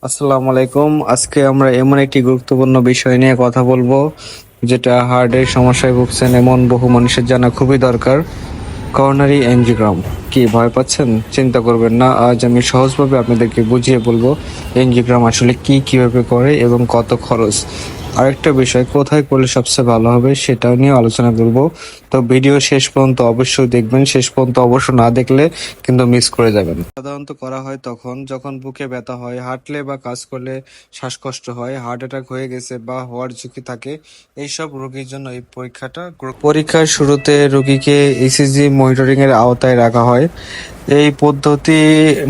আসসালামু আলাইকুম। আজকে আমরা এমন একটি গুরুত্বপূর্ণ বিষয় নিয়ে কথা বলবো, যেটা হার্টের সমস্যায় ভুগছেন এমন বহু মানুষের জানা খুবই দরকার। Coronary angiogram. কি ভয় পাচ্ছেন? চিন্তা করবেন না, আজ আমি সহজভাবে আপনাদেরকে বুঝিয়ে বলবো এনজিওগ্রাম আসলে কি, কিভাবে করে এবং কত খরচ। আরেকটা বিষয়, কোথায় করলে সবচেয়ে ভালো হবে সেটাও নিয়ে আলোচনা করব। তো ভিডিও শেষ পর্যন্ত অবশ্যই দেখবেন, শেষ পর্যন্ত অবশ্য না দেখলে কিন্তু মিস করে যাবেন। সাধারণত করা হয় তখন যখন বুকে ব্যথা হয়, হাঁটলে বা কাজ করলে শ্বাসকষ্ট হয়, হার্ট অ্যাটাক হয়ে গেছে বা হওয়ার ঝুঁকি থাকে, এইসব রোগীর জন্য এই পরীক্ষাটা পরীক্ষার শুরুতে রোগীকে ইসিজি মনিটরিং এর আওতায় রাখা হয়। এই পদ্ধতি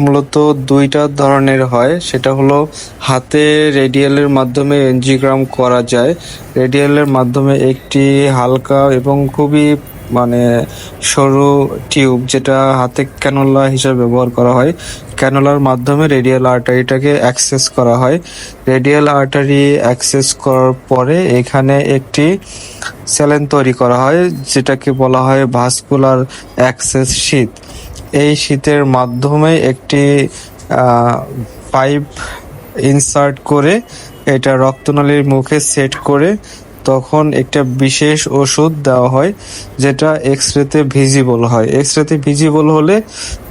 মূলত দুইটা ধরনের হয়, সেটা হলো হাতে রেডিয়ালের মাধ্যমে এনজিওগ্রাম করা যায়। রেডিয়ালের মাধ্যমে একটি হালকা এবং খুবই মানে সরু টিউব, যেটা হাতে ক্যানোলা হিসেবে ব্যবহার করা হয়, ক্যানোলার মাধ্যমে রেডিয়াল আর্টারিটাকে অ্যাক্সেস করা হয়। রেডিয়াল আর্টারি অ্যাক্সেস করার পরে এখানে একটি স্যালাইন তৈরি করা হয়, যেটাকে বলা হয় ভাস্কুলার অ্যাক্সেস শীথ। এই শীতের মাধ্যমে একটি পাইপ ইনসার্ট করে এটা রক্তনালীর মুখে সেট করে তখন একটা বিশেষ ওষুধ দেওয়া হয়, যেটা এক্সরেতে ভিজিবল হয়। এক্সরেতে ভিজিবল হলে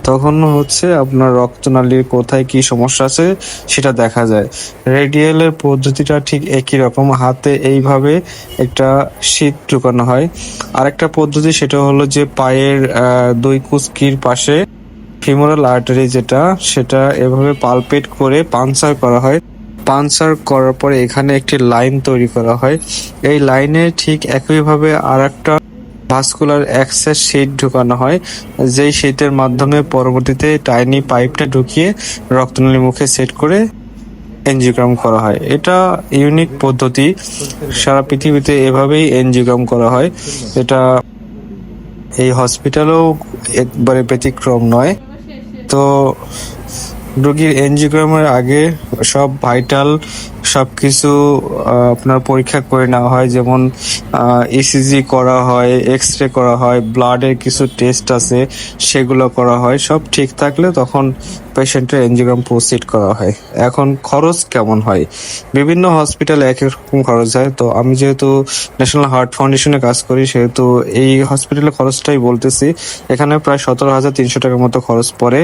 তখন হচ্ছে আপনার রক্তনালীর কোথায় কি সমস্যা আছে সেটা দেখা যায়। রেডিয়ালের পদ্ধতিটা ঠিক একই রকম, হাতে এইভাবে একটা শীত ঢুকানো হয়। আরেকটা পদ্ধতি সেটা হলো যে পায়ের দুই কুচকির পাশে ফিমোরাল আর্টারি যেটা, সেটা এভাবে পালপেট করে পাঞ্চার করা হয়। পাঞ্চার করার পরে এখানে একটি লাইন তৈরি করা হয়। এই লাইনে ঠিক একইভাবে আর একটা ভাস্কুলার অ্যাক্সেস শীট ঢুকানো হয়, যেই শীটের মাধ্যমে পরবর্তীতে টাইনি পাইপটা ঢুকিয়ে রক্তনালী মুখে সেট করে এনজিওগ্রাম করা হয়। এটা ইউনিক পদ্ধতি, সারা পৃথিবীতে এভাবেই এনজিওগ্রাম করা হয়। এটা এই হসপিটালেও একবারে ব্যতিক্রম নয়। তো রোগীর এনজিওগ্রামের আগে সব ভাইটাল সবকিছু আপনার পরীক্ষা করে নেওয়া হয়, যেমন ইসিজি করা হয়, এক্স রে করা হয়, ব্লাডের কিছু টেস্ট আছে সেগুলো করা হয়। সব ঠিক থাকলে তখন পেশেন্টের এনজিওগ্রাম প্রসিড করা হয়। এখন খরচ কেমন হয়? বিভিন্ন হসপিটালে এক এক রকম খরচ হয়। তো আমি যেহেতু ন্যাশনাল হার্ট ফাউন্ডেশনে কাজ করি, সেহেতু এই হসপিটালের খরচটাই বলতেছি। এখানে প্রায় 17,300 টাকার মতো খরচ পড়ে।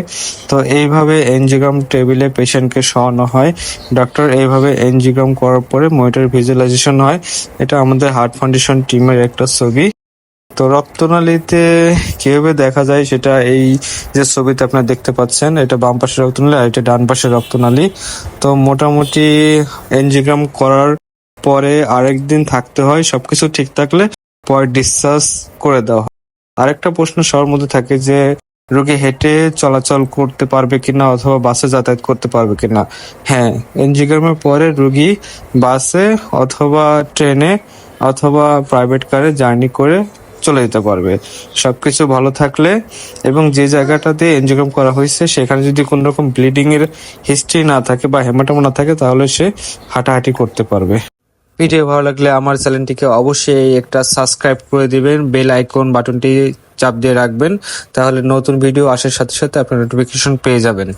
তো এইভাবে এনজিওগ্রাম টেবিলে পেশেন্টকে শোয়ানো হয়। ডক্টর এইভাবে এনজিওগ্রাম করার পরে মনিটর ভিজুয়ালাইজেশন হয়। এটা আমাদের হার্ট ফাউন্ডেশন টিমের একটা ছবি। তো রক্তনালীতে কিভাবে দেখা যায় সেটা এই যে ছবিতে আপনারা দেখতে পাচ্ছেন, এটা বাম পাশের রক্তনালী আর এটা ডান পাশের রক্তনালী। তো মোটামুটি এনজিওগ্রাম করার পরে আরেকদিন থাকতে হয়, সবকিছু ঠিক থাকলে পরে ডিসচার্জ করে দেওয়া হয়। আরেকটা প্রশ্ন সবার মধ্যে থাকে যে রোগী হেঁটে চলাচল করতে পারবে কিনা অথবা বাসে যাতায়াত করতে পারবে কিনা। হ্যাঁ, এনজিওগ্রামের পরে রোগী বাসে অথবা ট্রেনে অথবা প্রাইভেট কারে জার্নি করে চলে যেতে পারবে, সবকিছু ভালো থাকলে। এবং যে জায়গাটাতে এনজিওগ্রাম করা হয়েছে সেখানে যদি কোনো রকম ব্লিডিং এর হিস্ট্রি না থাকে বা হেমাটোমা না থাকে, তাহলে সে হাঁটাহাঁটি করতে পারবে। ভিডিও ভালো লাগলে আমার চ্যানেলটিকে অবশ্যই একটা সাবস্ক্রাইব করে দিবেন, বেল আইকন বাটনটি চাপ দিয়ে রাখবেন, তাহলে নতুন ভিডিও আসার সাথে সাথে আপনার নোটিফিকেশন পেয়ে যাবেন।